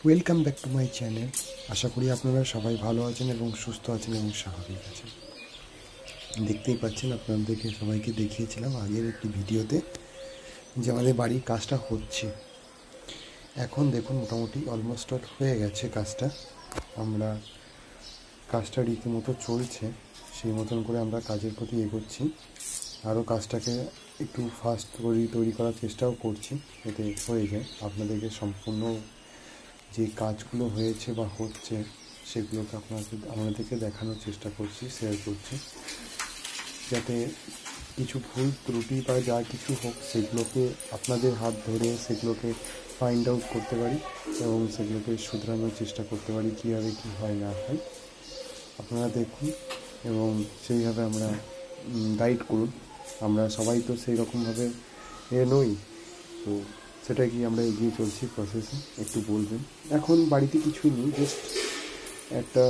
Welcome back to my channel. আশা করি আপনারা সবাই ভালো আছেন এবং সুস্থ আছেন এবং স্বাভাবিক আছেন। দেখতেই পাচ্ছেন, আপনাদেরকে সবাইকে দেখিয়েছিলাম আগের একটি ভিডিওতে যে আমাদের বাড়ির কাজটা হচ্ছে। এখন দেখুন মোটামুটি অলমোস্ট হয়ে গেছে কাজটা। আমরা কাজটা রীতিমতো চলছে, সেই মতন করে আমরা কাজের প্রতি এগোচ্ছি। আরও কাজটাকে একটু ফাস্ট তৈরি করার চেষ্টাও করছি, যাতে হয়ে যায়। আপনাদেরকে সম্পূর্ণ যে কাজগুলো হয়েছে বা হচ্ছে সেগুলোকে আমাদেরকে দেখানোর চেষ্টা করছি, শেয়ার করছি, যাতে কিছু ভুল ত্রুটি বা যা কিছু হোক সেগুলোকে আপনাদের হাত ধরে সেগুলোকে ফাইন্ড আউট করতে পারি এবং সেগুলোকে শুধরানোর চেষ্টা করতে পারি, কীভাবে কী হয় না হয়। আপনারা দেখুন এবং সেইভাবে আমরা গাইড করুন। আমরা সবাই তো সেই রকমভাবে নই, তো সেটা কি আমরা এগিয়ে চলছি প্রসেসে, একটু বলবেন। এখন বাড়িতে কিছুই নেই, জাস্ট একটা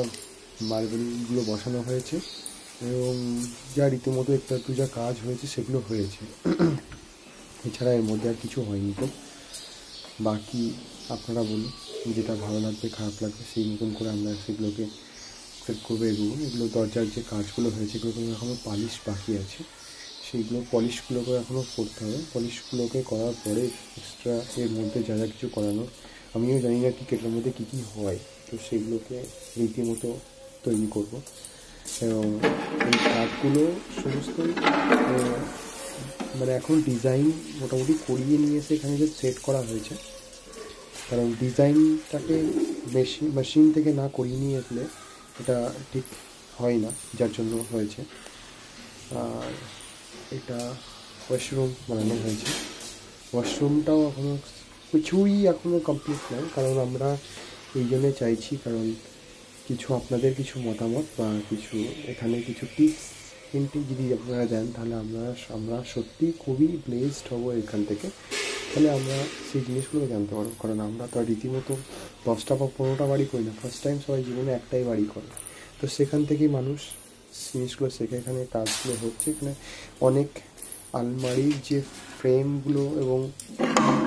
মার্বেলগুলো বসানো হয়েছে এবং যা রীতিমতো একটু যা কাজ হয়েছে সেগুলো হয়েছে। এছাড়া এর মধ্যে আর কিছু হয়নি। তো বাকি আপনারা বলুন, যেটা ভালো লাগবে খারাপ লাগবে সেই মতন করে আমরা সেগুলোকে সেট করবো, এগুলো দরজার যে কাজগুলো হয়েছে এগুলো এখনও পালিশ বাকি আছে, সেইগুলো পলিশগুলোকে এখনও করতে হবে। পলিশগুলোকে করার পরে এক্সট্রা এর মধ্যে যা যা কিছু করানো, আমিও জানি না ঠিক এটার মধ্যে কী কী হয়, তো সেগুলোকে রীতিমতো তৈরি করব। এবং এই কাঠগুলো সমস্ত মানে এখন ডিজাইন মোটামুটি করিয়ে নিয়ে এসে এখানে যে সেট করা হয়েছে, কারণ ডিজাইনটাকে বেশি মেশিন থেকে না করিয়ে নিয়ে আসলে এটা ঠিক হয় না, যার জন্য হয়েছে। আর এটা ওয়াশরুম বানানো হয়েছে। ওয়াশরুমটাও এখনও কমপ্লিট নয়, কারণ আমরা এই জন্যে চাইছি, কারণ কিছু আপনাদের কিছু মতামত বা কিছু এখানে কিছু টিপস হিন্ট যদি আপনারা দেন, তাহলে আমরা সত্যিই খুবই ব্লেসড হব এখান থেকে। তাহলে আমরা সেই জিনিসগুলো জানতে পারবো, কারণ আমরা তো আর রীতিমতো 10টা বা 15টা বাড়ি করি না, ফার্স্ট টাইম সবাই জীবনে একটাই বাড়ি করে। তো সেখান থেকেই মানুষ জিনিসগুলো শেখে। এখানে কাজগুলো হচ্ছে, এখানে অনেক আলমারির যে ফ্রেমগুলো এবং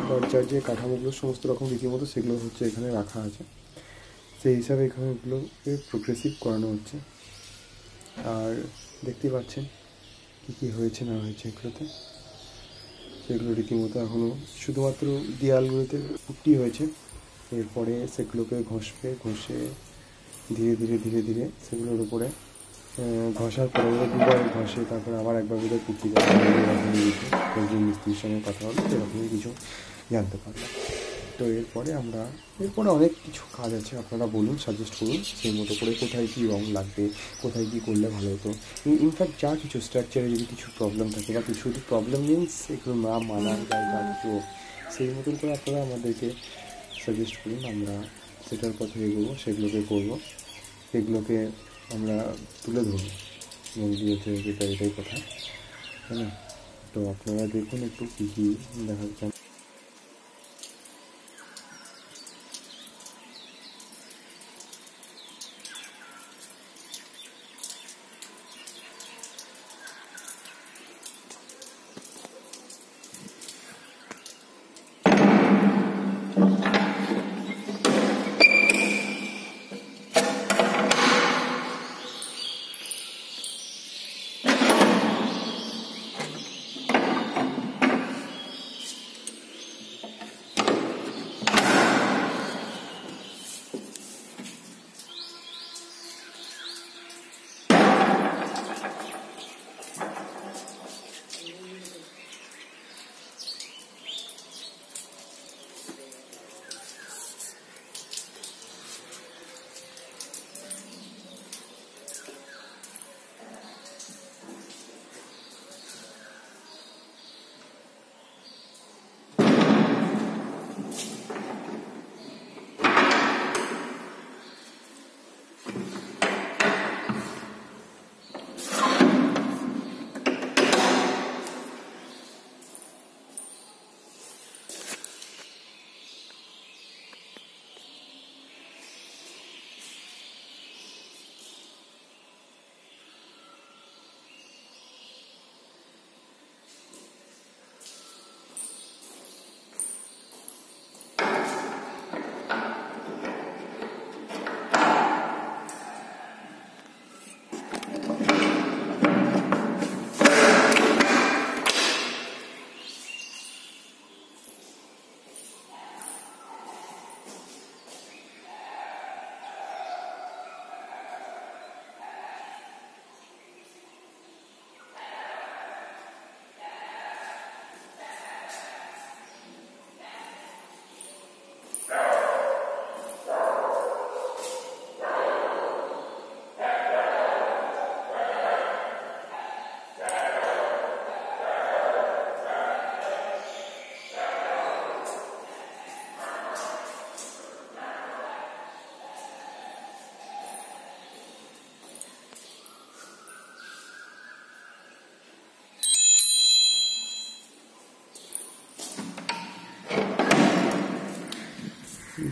দরজার যে কাঠামোগুলো সমস্ত রকম রীতিমতো সেগুলো হচ্ছে এখানে রাখা আছে। সেই হিসাবে এখানে এগুলোকে প্রোগ্রেসিভ করানো হচ্ছে। আর দেখতেই পাচ্ছেন কী কী হয়েছে না হয়েছে এগুলোতে। সেগুলো রীতিমতো এখনও শুধুমাত্র দেয়ালগুলোতে পুট্টি হয়েছে, এরপরে সেগুলোকে ঘষে ধীরে ধীরে ধীরে ধীরে সেগুলোর উপরে ঘষার পরে দুবার ঘষে, তারপরে আবার একবার বোধহয় পুট্টি দেওয়া একজন মিস্ত্রির সঙ্গে কথা হলো, এরকমই কিছু জানতে পারলাম। তো এরপরে অনেক কিছু কাজ আছে। আপনারা বলুন, সাজেস্ট করুন সেই মতো করে, কোথায় কী রং লাগবে, কোথায় কী করলে ভালো হতো। ইনফ্যাক্ট যা কিছু স্ট্রাকচারে যদি কিছু প্রবলেম থাকে বা কিছু যদি প্রবলেম মিনস এগুলো না মানার বা যা কিছু, সেই মতন করে আপনারা আমাদেরকে সাজেস্ট করুন, আমরা সেটার পথে এগোবো, সেগুলোকে করবো, সেগুলোকে আমরা তুলে ধরবো এবং দিয়েছে এটাই কথা, তাই না? তো আপনারা দেখুন একটু কী কী দেখা যাচ্ছে।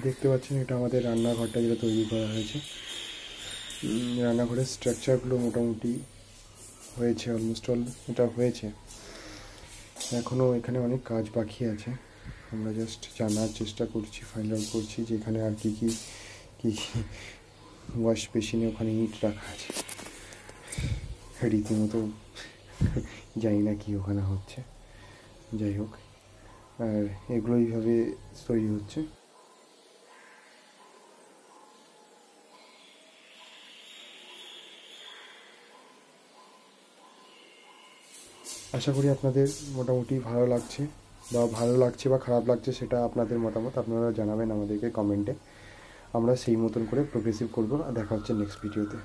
দেখতে পাচ্ছেন এটা আমাদের রান্নাঘরটা যেটা তৈরি করা হয়েছে। রান্নাঘরের স্ট্রাকচারগুলো মোটামুটি হয়েছে, অলমোস্ট অল এটা হয়েছে। এখনও এখানে অনেক কাজ বাকি আছে, আমরা জাস্ট জানার চেষ্টা করছি, ফাইন্ড আউট করছি যে এখানে আর কী কী ওয়াশ বেসিনে ওখানে ইট রাখা আছে। রীতিমতো জানি না কি ওখানে হচ্ছে, যাই হোক। আর এগুলো এইভাবে তৈরি হচ্ছে। আশা করি আপনাদের মোটামুটি ভালো লাগছে বা খারাপ লাগছে, সেটা আপনাদের মতামত, আপনারা জানাবেন আমাদেরকে কমেন্টে। আমরা সেই মতন করে প্রোগ্রেসিভ করবো। দেখা হচ্ছে নেক্সট ভিডিওতে।